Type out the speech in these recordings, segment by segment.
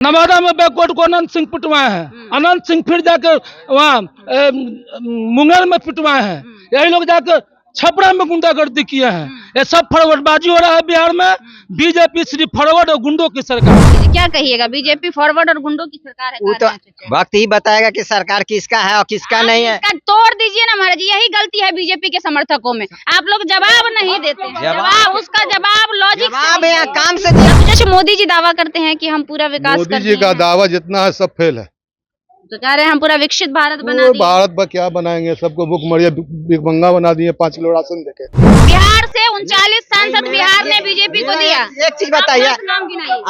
नवादा में बैकवर्ड को अनंत सिंह पिटवाए हैं, अनंत सिंह फिर जाकर वहाँ मुंगेर में पिटवाए हैं, यही लोग जाकर छपरा में गुंडागर्दी किए हैं। ये सब फॉरवर्डबाजी हो रहा है बिहार में। बीजेपी सिर्फ फॉरवर्ड और गुंडों की सरकार। क्या कहिएगा, बीजेपी फॉरवर्ड और गुंडों की सरकार है? वो तो वक्त ही बताएगा कि सरकार किसका है और किसका नहीं है। इसका तोड़ दीजिए ना महाराज, यही गलती है बीजेपी के समर्थकों में, आप लोग जवाब नहीं देते। जवाब उसका जवाब लॉजिक जवाब है काम से दिया। जैसे मोदी जी दावा करते हैं कि हम पूरा विकास मोदी जी का दावा जितना है सब फेल है। तो कह रहे हैं हम पूरा विकसित भारत बना दिए। भारत में क्या बनाएंगे, सबको भुखमरिया भिखमंगा बना दिए, 5 किलो राशन देके। बिहार से 39 सांसद बिहार ने बीजेपी को दिया। एक चीज बताइए,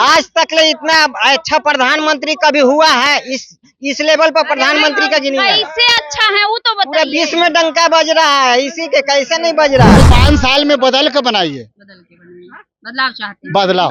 आज तक ले इतना अच्छा प्रधानमंत्री कभी हुआ है? इस लेवल पर प्रधानमंत्री का गिनी है। कैसे अच्छा है वो तो पूरे बताइए। विश्व में डंका बज रहा है, इसी के कैसे नहीं बज रहा है? 5 साल में बदल के बनाइए, बदलाव चाहते हैं। बदलाव।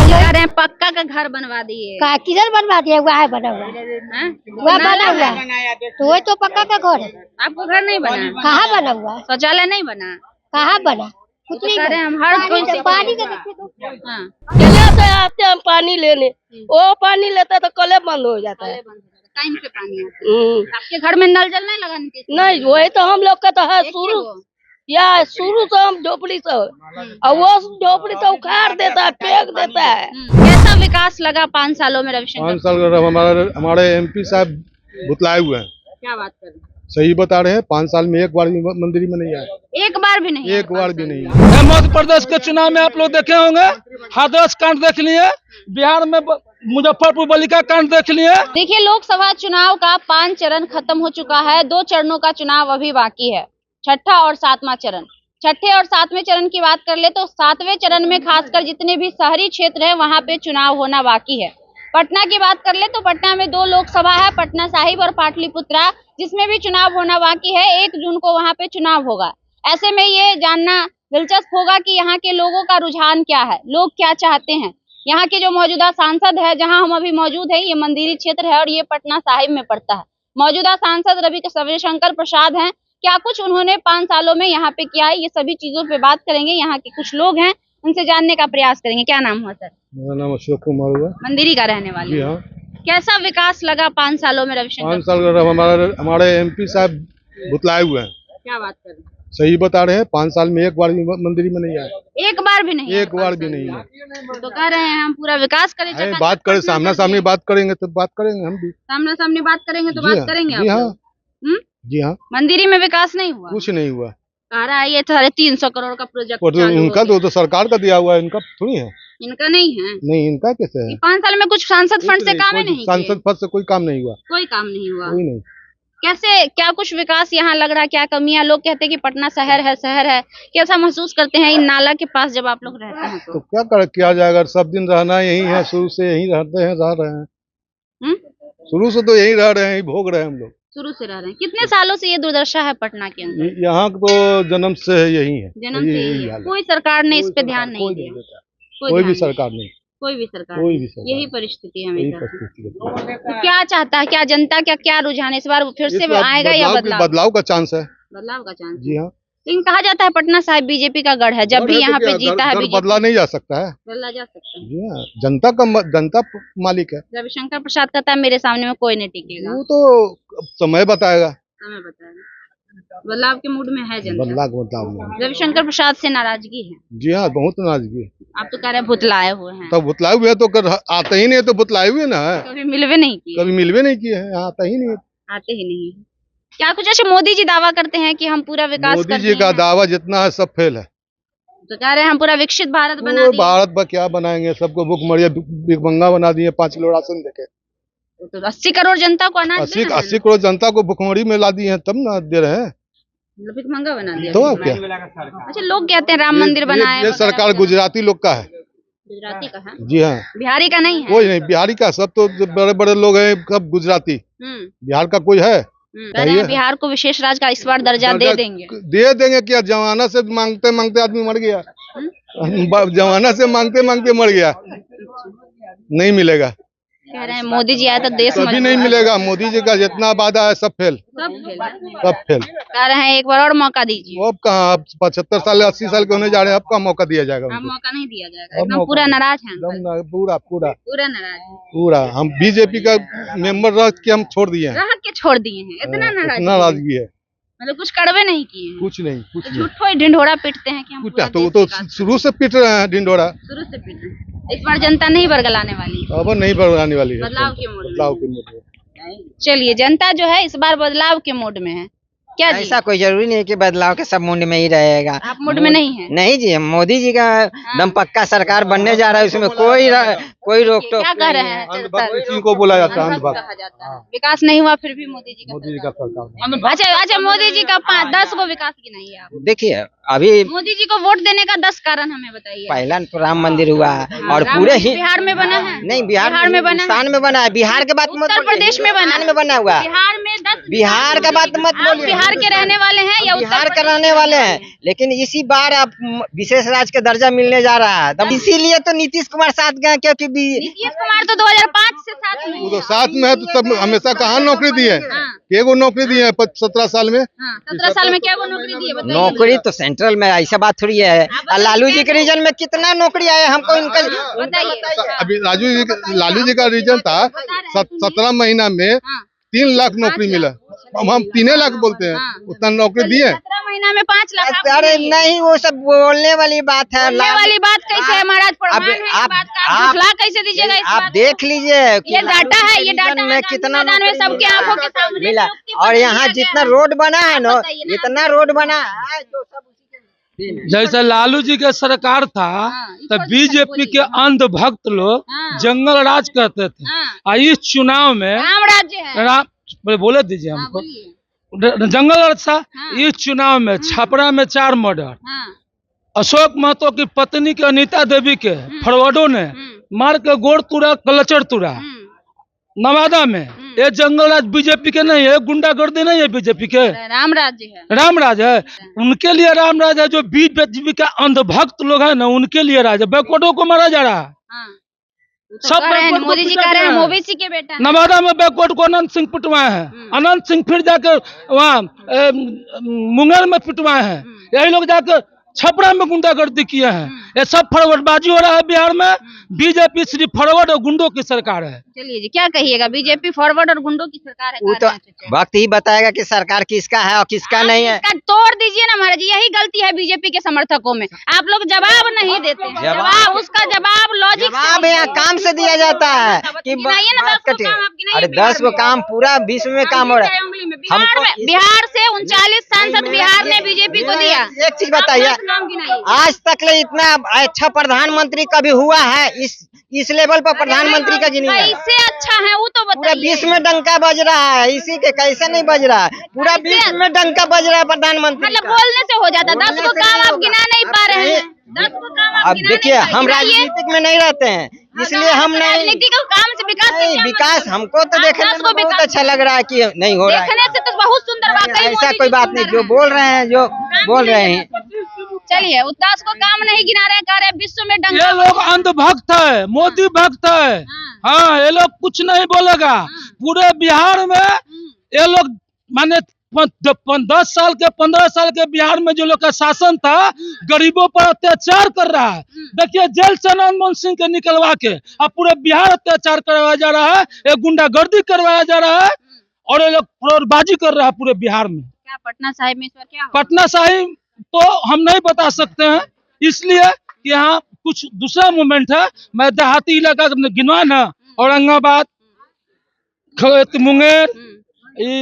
कह रहे हैं पक्का का घर बनवा दिए। किधर बनवा दिया? हुआ है बना हुआ, हैं? वह बना हुआ तो वही तो पक्का का घर है। आपको घर नहीं बना? कहाँ बना हुआ? शौचालय नहीं बना? कहाँ बना? कुछ नहीं कह रहे हैं हम हर कोई से पानी का देखिए तो हाँ, यहाँ से आते हम पानी लेने, वो पानी लेता तो कले बंद हो जाता है। टाइम से पानी आता है। आपके घर में नल जल नहीं लगाने के? नहीं, वही तो हम लोग का तो है शुरू से हम झोपड़ी से, और वो झोपड़ी तो उखाड़ देता है, फेंक देता है। कैसा विकास लगा 5 सालों में रविशंकर? 5 साल हमारे MP साहब भुतलाए हुए हैं। क्या बात कर रहे हैं? सही बता रहे हैं, 5 साल में एक बार भी मंदिर में नहीं आए, एक बार भी नहीं? एक बार भी नहीं। मध्य प्रदेश के चुनाव में आप लोग देखे होंगे, हाथरस कांड देख लिए, बिहार में मुजफ्फरपुर बालिका कांड देख लिए। देखिए, लोकसभा चुनाव का 5 चरण खत्म हो चुका है, 2 चरणों का चुनाव अभी बाकी है, 6ठा और 7वां चरण। 6ठे और 7वें चरण की बात कर ले तो 7वें चरण में खासकर जितने भी शहरी क्षेत्र है वहां पे चुनाव होना बाकी है। पटना की बात कर ले तो पटना में 2 लोकसभा है, पटना साहिब और पाटलिपुत्रा, जिसमें भी चुनाव होना बाकी है। 1 जून को वहां पे चुनाव होगा। ऐसे में ये जानना दिलचस्प होगा कि यहाँ के लोगों का रुझान क्या है, लोग क्या चाहते हैं। यहाँ के जो मौजूदा सांसद है, जहाँ हम अभी मौजूद है, ये मंदिरी क्षेत्र है और ये पटना साहिब में पड़ता है। मौजूदा सांसद रविशंकर प्रसाद हैं। क्या कुछ उन्होंने 5 सालों में यहाँ पे किया है, ये सभी चीजों पे बात करेंगे। यहाँ के कुछ लोग हैं, उनसे जानने का प्रयास करेंगे। क्या नाम हुआ सर? मेरा नाम अशोक कुमार हुआ। मंदिरी का रहने वाले? जी हाँ। कैसा विकास लगा 5 सालों में रविशंकर? 5 साल हमारे MP साहब भुतलाए हुए हैं। क्या बात कर रहे हैं? सही बता रहे हैं, 5 साल में एक बार भी मंदिर में नहीं आए, एक बार भी नहीं? एक बार भी नहीं है। तो कह रहे हैं हम पूरा विकास करें। बात करें, सामना सामनी बात करेंगे तो बात करेंगे, हम भी सामना सामनी बात करेंगे तो बात करेंगे। जी हाँ, जी हाँ। मंदिरी में विकास नहीं हुआ? कुछ नहीं हुआ। कह रहा है ये 350 करोड़ का प्रोजेक्ट उनका तो सरकार का दिया हुआ है, इनका थोड़ी है। इनका नहीं है? नहीं, इनका कैसे है? 5 साल में कुछ सांसद फंड से काम ही नहीं? सांसद फंड से कोई काम नहीं हुआ, कोई काम नहीं हुआ? कोई नहीं। कैसे, क्या कुछ विकास यहाँ लग रहा है? क्या कमियां? लोग कहते हैं कि पटना शहर है, कैसा महसूस करते हैं इन नाला के पास जब आप लोग रहते हैं? तो क्या किया जाएगा, सब दिन रहना यही है, शुरू से यही रहते हैं, रह रहे हैं। शुरू से तो यही रह रहे हैं, भोग रहे हैं हम लोग, शुरू से रह रहे हैं। कितने सालों से ये दुर्दशा है पटना के अंदर? यहाँ तो जन्म से यही है, जन्म से यही है। कोई सरकार ने इस पे ध्यान नहीं दिया? कोई भी सरकार नहीं, कोई भी सरकार, यही परिस्थिति है हमेशा। तो क्या चाहता है, क्या जनता क्या रुझान इस बार फिर से आएगा या बदलाव का चांस है? बदलाव का चांस? जी हाँ। लेकिन कहा जाता है पटना साहिब बीजेपी का गढ़ है, जब भी यहाँ पे जीता है बदला नहीं जा सकता है, बदला जा सकता है। जी हाँ, जनता मालिक है। रविशंकर प्रसाद कहता है मेरे सामने में कोई नहीं टिकेगा। वो तो समय बताएगा, समय बताएगा। बदलाव के मूड में है जनता? बदलाव। रविशंकर प्रसाद से नाराजगी है? जी हाँ, बहुत नाराजगी है। आप तो कह रहे हैं भुतलाए हुए हैं। तो भुतलाए हुए तो आते ही नहीं, तो भुतलाए हुए ना है, कभी मिलवे नहीं किए? कभी मिलवे नहीं किए हैं, आता ही नहीं, आते ही नहीं। क्या कुछ ऐसे मोदी जी दावा करते हैं कि हम पूरा विकास मोदी जी का दावा जितना है सब फेल है। तो कह रहे हैं हम पूरा विकसित भारत बना दिए। भारत में क्या बनाएंगे, सबको भुखमरिया भिखमंगा बना दिए, 5 किलो राशन देके। तो 80 करोड़ जनता को अनाज 80 करोड़ जनता को भुखमरी में ला दिए हैं, तब ना दे रहे हैं, भिखमंगा बना दिया। तो क्या? अच्छा, लोग कहते हैं राम मंदिर बनाए। ये सरकार गुजराती लोग का है। गुजराती का है? जी हाँ। बिहारी का नहीं है? कोई नहीं, बिहारी का, सब तो बड़े बड़े लोग हैं, सब गुजराती। बिहार का कोई है? बिहार को विशेष राज्य का इस बार दर्जा दे देंगे। क्या? जमाना से मांगते मांगते आदमी मर गया, जमाना से मांगते मांगते मर गया, नहीं मिलेगा। कह रहे हैं मोदी जी आए तो देश कभी नहीं मिलेगा। मोदी जी का जितना वादा है सब फेल, सब फेल। कह रहे हैं एक बार और मौका दीजिए। अब कहाँ, अब 75 साल 80 साल के होने जा रहे हैं, अब का मौका दिया जाएगा अब उनको? मौका नहीं दिया जाएगा, अब एकदम मौका पूरा नहीं। नाराज हैं अंकल। एकदम पूरा पूरा पूरा नाराज हैं। पूरा। हम बीजेपी का मेंबर रह के हम छोड़ दिए हैं, रह के छोड़ दिए हैं, इतना नाराज इतना नाराजगी है। मतलब कुछ कड़वे नहीं किए हैं, कुछ नहीं, कुछ तो नहीं। झूठो ही ढिंढोरा पीटते हैं कि हम पूरा तो वो देश तो विकास शुरू से पीट रहे हैं ढिंडोरा, शुरू से पीट रहे हैं। इस बार जनता नहीं बरगलाने वाली, अब नहीं बढ़ाने वाली है। बदलाव के मूड में। बदलाव के मूड में। चलिए जनता जो है इस बार बदलाव के मूड में है क्या जी? ऐसा कोई जरूरी नहीं है कि बदलाव के सब मुंड में ही रहेगा। आप मूड में नहीं है? नहीं जी, मोदी जी का दम पक्का सरकार बनने जा रहा है, उसमें कोई रोक टोक क्या कह रहे हैं? अंधभक्त इसी को बोला जाता है, अंधभक्त अंधभक्त। कहा जाता है। विकास नहीं हुआ फिर भी मोदी जी का मोदी जी का सरकार। सरकार। अच्छा मोदी जी का 10 को विकास गिनाइए आप। देखिए अभी मोदी जी को वोट देने का 10 कारण हमें बताइए। पहला तो राम मंदिर हुआ और राम पूरे मंदिर ही बिहार में बना है? नहीं, बिहार में बना है? हिंदुस्तान में बना है। बिहार के बात मत उत्तर बोलिए, प्रदेश में बना हिंदुस्तान है? में बना हुआ। बिहार में 10 बिहार का बात मत आप बोलिए। बिहार के रहने वाले हैं या उत्तर बिहार का प्रदेश रहने वाले हैं, लेकिन इसी बार अब विशेष राज्य का दर्जा मिलने जा रहा है, तब इसीलिए तो नीतीश कुमार साथ गए, क्योंकि नीतीश कुमार तो 2005 से साथ में वो तो साथ में है, तो तब हमेशा कहाँ नौकरी दी है? हाँ। एगो नौकरी दी है 17 साल में। 17 साल में क्या वो नौकरी दी है बताइए? नौकरी तो सेंट्रल में, ऐसा बात थोड़ी है। और लालू जी के रीजन में कितना नौकरी आया हमको, इनका बताइए। अभी लालू जी का रीजन था 17 महीना में 3 लाख नौकरी मिला। अब हम 3 लाख बोलते हैं, उतना नौकरी दिए। 17 महीना में 5 लाख आपको अरे मिली। नहीं, वो सब बोलने वाली बात है। बोलने वाली बात कैसे है महाराज? प्रमाण है इस आप- बात का, आप आप- झुठला कैसे दीजिएगा इस आप बात को? देख लीजिए कि ये लालू डाटा जी है, के ये डाटा रीजन है, में गांधी कितना मैदान में नौकरी सबके मिला। आंखों के सामने मिला। नियुक्ति और पत्र यहाँ दिया जितना गया है। रोड बना है ना, आप बताइए ना। इतना रोड बना है तो सब उसी के जैसे लालू जी का सरकार था हाँ, तो ईश्वर बीजेपी से के अंधभक्त लोग हाँ। जंगल राज करते थे। हाँ। और इस चुनाव में राम राज्य है। बोले दीजिए हाँ, हमको, बोलिए। जंगल राज था। हाँ। इस चुनाव में छपरा में 4 मर्डर, हाँ। अशोक महतो की पत्नी के अनीता देवी के फरवर्डो ने मार के गोड़ तुरा, कलचर तुरा। नवादा में ये जंगल राज बीजेपी के नहीं है, गुंडागर्दी नहीं है बीजेपी के, राम राज्य है। राम राज है। उनके लिए राम राज है। जो बीजेपी का अंधभक्त लोग है ना, उनके लिए राज है। बैकवर्डों को मारा जा रहा है। हाँ। तो सब कह रहे हैं, बैकवर्ड को मोदी जी पीटा कह रहे हैं गया है। ओबीसी के बेटा हैं। नवादा में बैकवर्ड को अनंत सिंह पिटवाए हैं। अनंत सिंह फिर जाकर वहाँ मुंगेर में पिटवाए हैं। यही लोग जाकर छपरा में गुंडागर्दी किए हैं। ये सब फॉरवर्डबाजी हो रहा है बिहार में। बीजेपी सिर्फ फॉरवर्ड और गुंडों की सरकार है। चलिए जी, क्या कहिएगा? बीजेपी फॉरवर्ड और गुंडों की सरकार है वो कह तो रहे हैं चाचा। वक्त ही बताएगा कि सरकार किसका है और किसका नहीं है। इसका तोड़ दीजिए ना महाराज, यही गलती है बीजेपी के समर्थकों में। आप लोग जवाब नहीं देते हैं। जवाब उसका जवाब लॉजिक से जवाब नहीं यहाँ देते। काम से दिया जाता है कि गिनाइए ना 10 को काम, आप गिनाइए अरे बिहार 10 को में। काम पूरा विश्व में काम हो रहा है। हमको बिहार से 39 सांसद बिहार ने बीजेपी को दिया। एक चीज बताइए, आप 10 नाम गिनाइए। आज तक ले इतना अच्छा प्रधानमंत्री कभी हुआ है इस लेवल पर प्रधानमंत्री का गिनी है? कैसे अच्छा है वो तो पूरा बताइए। विश्व में डंका बज रहा है, इसी के कैसे नहीं बज रहा है? पूरा विश्व में डंका बज रहा है प्रधानमंत्री मतलब का। बोलने से हो जाता है। 10 को बोलने से काम नहीं आप होगा। गिना नहीं पा अब रहे हैं। नहीं- 10 को काम आप अब गिना देखिए, नहीं पा रहे। हम गिनाइए। राजनीतिक में नहीं रहते हैं, इसलिए हम नहीं। राजनीति का काम से विकास से नहीं, क्या विकास मतलब? हमको तो आप देखने 10 में को बहुत विकास अच्छा लग रहा है कि नहीं हो रहा है। देखने से तो बहुत सुंदर वाकई ऐसा मोदी कोई जी बात नहीं, सुंदर जो हैं। बोल रहे हैं, जो बोल रहे हैं। चलिए, वो 10 को काम नहीं गिना रहे, कह रहे हैं विश्व में डंका ये लोग अंधभक्त है, मोदी भक्त है। हाँ, ये लोग कुछ नहीं बोलेगा। पूरे बिहार में ये लोग माने 10 साल के 15 साल के बिहार में जो लोग का शासन था, गरीबों पर अत्याचार कर रहा है। देखिए, जेल से मनमोहन सिंह के निकलवा के अब पूरे बिहार अत्याचार करवाया जा रहा है। ये गुंडागर्दी करवाया जा रहा है और ये लोग फौजबाजी कर रहा है पूरे बिहार में। क्या पटना साहिब में इस बार क्या होगा? पटना साहिब तो हम नहीं बता सकते हैं, इसलिए कि यहाँ कुछ दूसरा मूवमेंट है। मैं देहाती इलाका गिनवा ना, औरंगाबाद, मुंगेर,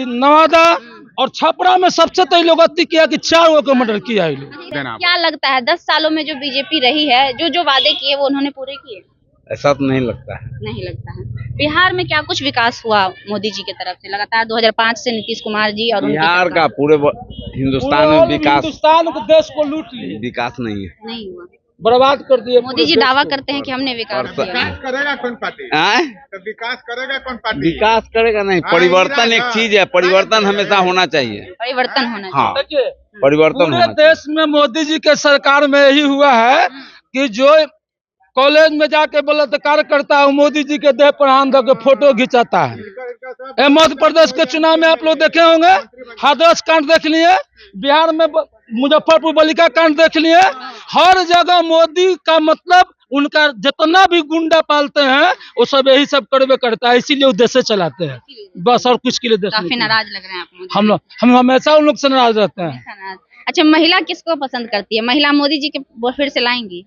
नवादा और छपरा में सबसे तो लोग अति किया कि 4 लोगों को मर्डर किया है। क्या लगता है 10 सालों में जो बीजेपी रही है, जो वादे किए वो उन्होंने पूरे किए? ऐसा तो नहीं लगता है। नहीं लगता है। बिहार में क्या कुछ विकास हुआ मोदी जी की तरफ से? लगातार 2005 से नीतीश कुमार जी और उनकी बिहार सरकार। का पूरे हिंदुस्तान में विकास हिंदुस्तान को, देश को लूट लिए, विकास नहीं है। नहीं हुआ। बर्बाद कर दिए। मोदी जी दावा करते हैं कि हमने विकास किया। करेगा कौन पार्टी? आय? तो विकास करेगा कौन पार्टी? विकास करेगा नहीं, हाँ, परिवर्तन एक हाँ। चीज है, परिवर्तन हमेशा होना चाहिए। परिवर्तन होना हाँ, देखिए, परिवर्तन पूरे होना चाहिए। देश में मोदी जी के सरकार में यही हुआ है कि जो कॉलेज में जाके बलात्कार करता है, मोदी जी के देह पर हाथ धो के फोटो खिंचाता है। ये मध्य प्रदेश के चुनाव में आप लोग देखे होंगे, हाथरस कांड देख लिए, बिहार में मुजफ्फरपुर बालिका कांड देख लिए। हर जगह मोदी का मतलब उनका जितना भी गुंडा पालते हैं वो सब यही सब करवे करता है, इसीलिए वो देश चलाते हैं बस, और कुछ के लिए देश काफी नहीं। नाराज लग रहे हैं आप मुझे। हम हमेशा उन लोग से नाराज रहते हैं। अच्छा, महिला किसको पसंद करती है? महिला मोदी जी के फिर से लाएंगी?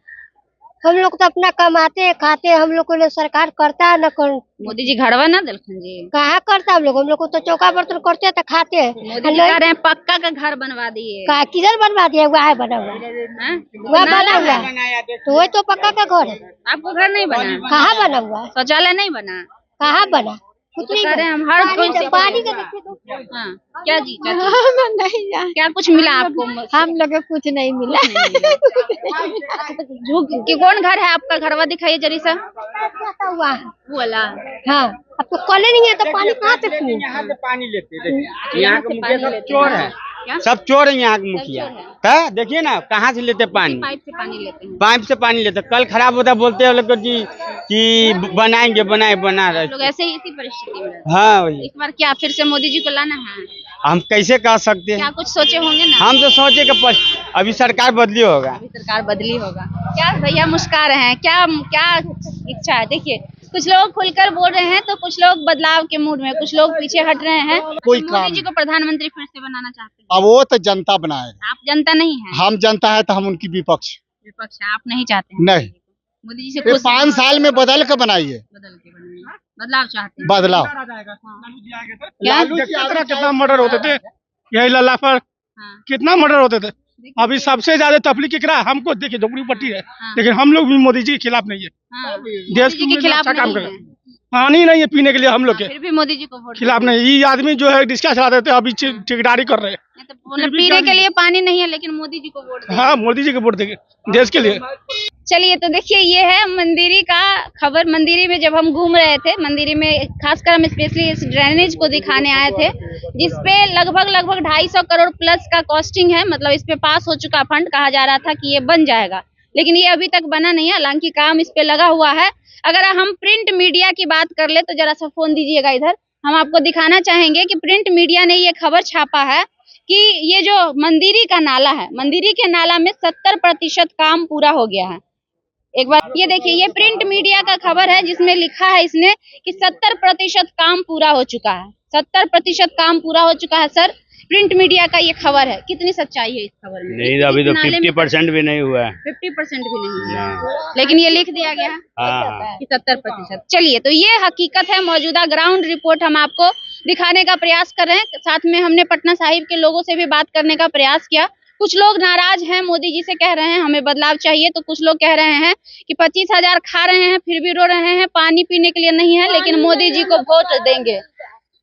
हम लोग तो अपना कमाते हैं, खाते हैं, हम लोग को लिए सरकार करता है न कर। मोदी जी घड़वा ना दिलखन जी कहाँ करता हम लोग को तो चौका बर्तन करते हैं तो खाते हैं। मोदी जी कह रहे हैं पक्का का घर बनवा दिए। किधर बनवा दिया? वह बना हुआ, हैं? वह बना हुआ तो वही तो पक्का का घर है। आपको घर नहीं बना? कहाँ बना हुआ? शौचालय नहीं बना? कहाँ बना? कुछ नहीं कह रहे हैं हम हर कोई से पानी का देखिए तो। हाँ, क्या जी नहीं, क्या कुछ मिला आपको? हम लोग को कुछ नहीं मिला। कि कौन घर है आपका? घरवा दिखाइए जरी सा। हुआ है वो वाला। हाँ, अब तो कॉलेज नहीं है तो पानी कहाँ से पिए? यहाँ से पानी लेते, यहाँ के मुखिया सब चोर है, क्या? सब चोर है यहाँ के मुखिया। है देखिए ना कहाँ से लेते पानी, पाइप से पानी लेते हैं। पाइप से पानी लेते। कल खराब होता बोलते हैं लोग कि बनाएंगे, बना रहे लोग ऐसे ही इसी परिस्थिति में रहते हैं। हाँ वही। इस बार क्या फिर से मोदी जी को लाना है? हम कैसे कह सकते क्या हैं? कुछ सोचे होंगे ना? हम तो सोचे कि अभी सरकार बदली होगा। अभी सरकार बदली होगा। क्या भैया मुस्कुरा रहे हैं? क्या क्या इच्छा है? देखिए, कुछ लोग खुलकर बोल रहे हैं तो कुछ लोग बदलाव के मूड में, कुछ लोग पीछे हट रहे हैं। कोई मोदी काम जी को प्रधानमंत्री फिर से बनाना चाहते हैं। अब वो तो जनता बनाएगा, आप जनता नहीं है, हम जनता है तो हम उनकी विपक्ष विपक्ष है। आप नहीं चाहते हैं नहीं। मोदी जी से ये खुश 5 साल में बदल के बनाइए, बदल के बनाएंगे। बदलाव चाहते हैं। बदलाव। क्या? कितना मर्डर होते थे, यही लल्ला पर हाँ। कितना मर्डर होते थे। अभी सबसे ज्यादा तबलीग की किराया हमको देखिए झोपड़ी पट्टी है, हाँ। लेकिन हम लोग भी मोदी जी के खिलाफ नहीं है। हाँ। देश मोदी जी के खिलाफ अच्छा काम नहीं करे। है। पानी नहीं है पीने के लिए हम लोग के फिर भी मोदी जी को वोट खिलाफ नहीं। ये आदमी जो है रिक्शा चलाते थे अभी ठेकेदारी कर रहे हैं। देंगे। तो मतलब पीने के लिए पानी नहीं है लेकिन मोदी जी को वोट देंगे। हाँ मोदी जी के वोट देंगे देश के लिए। चलिए, तो देखिए ये है मंदिरी का खबर। मंदिरी में जब हम घूम रहे थे, मंदिरी में खासकर हम स्पेशली इस ड्रेनेज को दिखाने आए थे, जिसपे लगभग 250 करोड़ प्लस का कॉस्टिंग है। मतलब इस पे पास हो चुका फंड, कहा जा रहा था कि ये बन जाएगा, लेकिन ये अभी तक बना नहीं है। हालांकि काम इस पे लगा हुआ है। अगर हम प्रिंट मीडिया की बात कर ले तो जरा सा फोन दीजिएगा इधर। हम आपको दिखाना चाहेंगे कि प्रिंट मीडिया ने ये खबर छापा है कि ये जो मंदिरी का नाला है, मंदिरी के नाला में 70% काम पूरा हो गया है। एक बार ये देखिए, ये प्रिंट मीडिया का खबर है जिसमें लिखा है इसने कि 70% काम पूरा हो चुका है। 70% काम पूरा हो चुका है सर। प्रिंट मीडिया का ये खबर है। कितनी सच्चाई है इस खबर में? नहीं, अभी तो 50% भी नहीं हुआ है। 50% भी नहीं हुआ, लेकिन ये लिख दिया गया है हाँ। कि 70%। चलिए, तो ये हकीकत है, मौजूदा ग्राउंड रिपोर्ट हम आपको दिखाने का प्रयास कर रहे हैं। साथ में हमने पटना साहिब के लोगों से भी बात करने का प्रयास किया। कुछ लोग नाराज हैं, मोदी जी से कह रहे हैं हमें बदलाव चाहिए, तो कुछ लोग कह रहे हैं कि 25,000 खा रहे हैं फिर भी रो रहे हैं, पानी पीने के लिए नहीं है, लेकिन मोदी जी को वोट देंगे।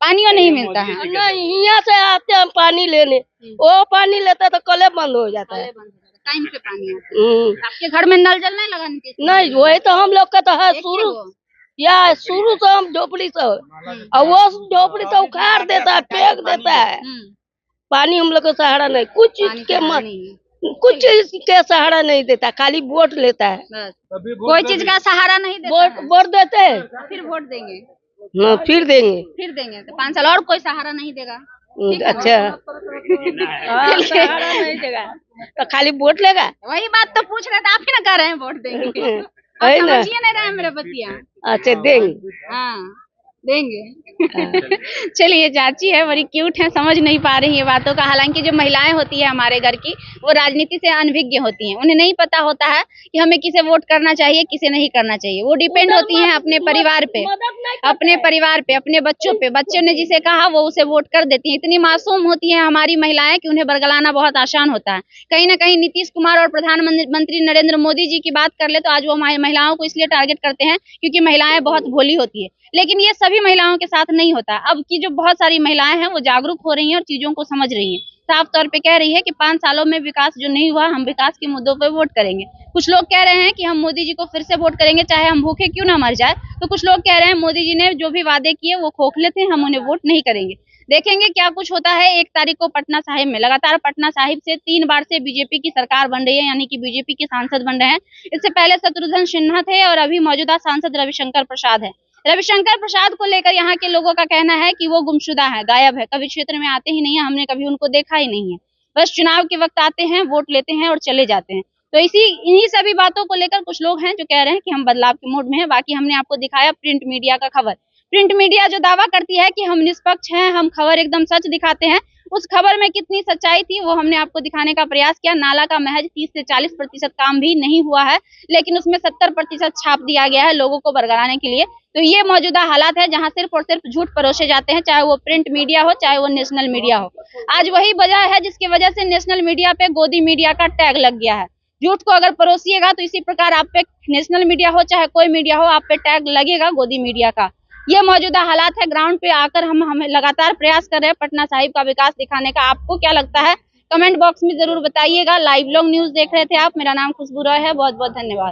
पानियों नहीं मिलता है। नहीं, यहाँ से आते हम पानी लेने, वो पानी लेता तो कले बंद हो जाता है। टाइम पे पानी आता है। आपके घर में नल जल नहीं लगा? नहीं, वही तो हम लोग का तो है शुरू से हम झोपड़ी से, और वो झोपड़ी से उखाड़ देता है, फेंक देता है। पानी हम लोग को सहारा नहीं, कुछ चीज के सहारा नहीं देता, खाली वोट लेता है। कोई चीज का सहारा नहीं देता। वोट देते हैं, फिर वोट देंगे, फिर देंगे। तो 5 साल और कोई सहारा नहीं देगा। अच्छा सहारा नहीं देगा तो खाली वोट लेगा। वही बात तो पूछ रहे थे, आप ही ना कह रहे हैं वोट देंगे। है ना? समझिए नहीं रहे मेरे बतिया। अच्छा देंगे, हाँ देंगे। चलिए, चाची है, बड़ी क्यूट है, समझ नहीं पा रही है बातों का। हालांकि जो महिलाएं होती है हमारे घर की, वो राजनीति से अनभिज्ञ होती हैं। उन्हें नहीं पता होता है कि हमें किसे वोट करना चाहिए, किसे नहीं करना चाहिए। वो डिपेंड होती हैं अपने परिवार पे, अपने बच्चों पे। बच्चों ने जिसे कहा वो उसे वोट कर देती हैं। इतनी मासूम होती हैं हमारी महिलाएं कि उन्हें बरगलाना बहुत आसान होता है। कहीं ना कहीं नीतीश कुमार और प्रधानमंत्री नरेंद्र मोदी जी की बात कर ले तो आज वो महिलाओं को इसलिए टारगेट करते हैं क्योंकि महिलाएं बहुत भोली होती है। लेकिन ये सभी महिलाओं के साथ नहीं होता। अब की जो बहुत सारी महिलाएं हैं वो जागरूक हो रही हैं और चीजों को समझ रही हैं। साफ तौर पे कह रही है कि 5 सालों में विकास जो नहीं हुआ, हम विकास के मुद्दों पे वोट करेंगे। कुछ लोग कह रहे हैं कि हम मोदी जी को फिर से वोट करेंगे चाहे हम भूखे क्यों ना मर जाए, तो कुछ लोग कह रहे हैं मोदी जी ने जो भी वादे किए वो खोखले थे, हम उन्हें वोट नहीं करेंगे। देखेंगे क्या कुछ होता है 1 तारीख को पटना साहिब में। लगातार पटना साहिब से 3 बार से बीजेपी की सरकार बन रही है, यानी कि बीजेपी के सांसद बन रहे हैं। इससे पहले शत्रुघ्न सिन्हा थे और अभी मौजूदा सांसद रविशंकर प्रसाद है। रविशंकर प्रसाद को लेकर यहाँ के लोगों का कहना है कि वो गुमशुदा है, गायब है, कभी क्षेत्र में आते ही नहीं है, हमने कभी उनको देखा ही नहीं है, बस चुनाव के वक्त आते हैं, वोट लेते हैं और चले जाते हैं। तो इन्हीं सभी बातों को लेकर कुछ लोग हैं जो कह रहे हैं कि हम बदलाव के मूड में हैं। बाकी हमने आपको दिखाया प्रिंट मीडिया का खबर। प्रिंट मीडिया जो दावा करती है कि हम निष्पक्ष हैं, हम खबर एकदम सच दिखाते हैं, उस खबर में कितनी सच्चाई थी वो हमने आपको दिखाने का प्रयास किया। नाला का महज 30 से 40% काम भी नहीं हुआ है, लेकिन उसमें 70% छाप दिया गया है लोगों को बरगलाने के लिए। तो ये मौजूदा हालात है जहां सिर्फ और सिर्फ झूठ परोसे जाते हैं, चाहे वो प्रिंट मीडिया हो चाहे वो नेशनल मीडिया हो। आज वही वजह है जिसकी वजह से नेशनल मीडिया पे गोदी मीडिया का टैग लग गया है। झूठ को अगर परोसिएगा तो इसी प्रकार आप पे नेशनल मीडिया हो चाहे कोई मीडिया हो, आप पे टैग लगेगा गोदी मीडिया का। ये मौजूदा हालात है। ग्राउंड पे आकर हमें लगातार प्रयास कर रहे हैं पटना साहिब का विकास दिखाने का। आपको क्या लगता है कमेंट बॉक्स में जरूर बताइएगा। लाइव लोग न्यूज देख रहे थे आप, मेरा नाम खुशबू रॉय है, बहुत बहुत धन्यवाद।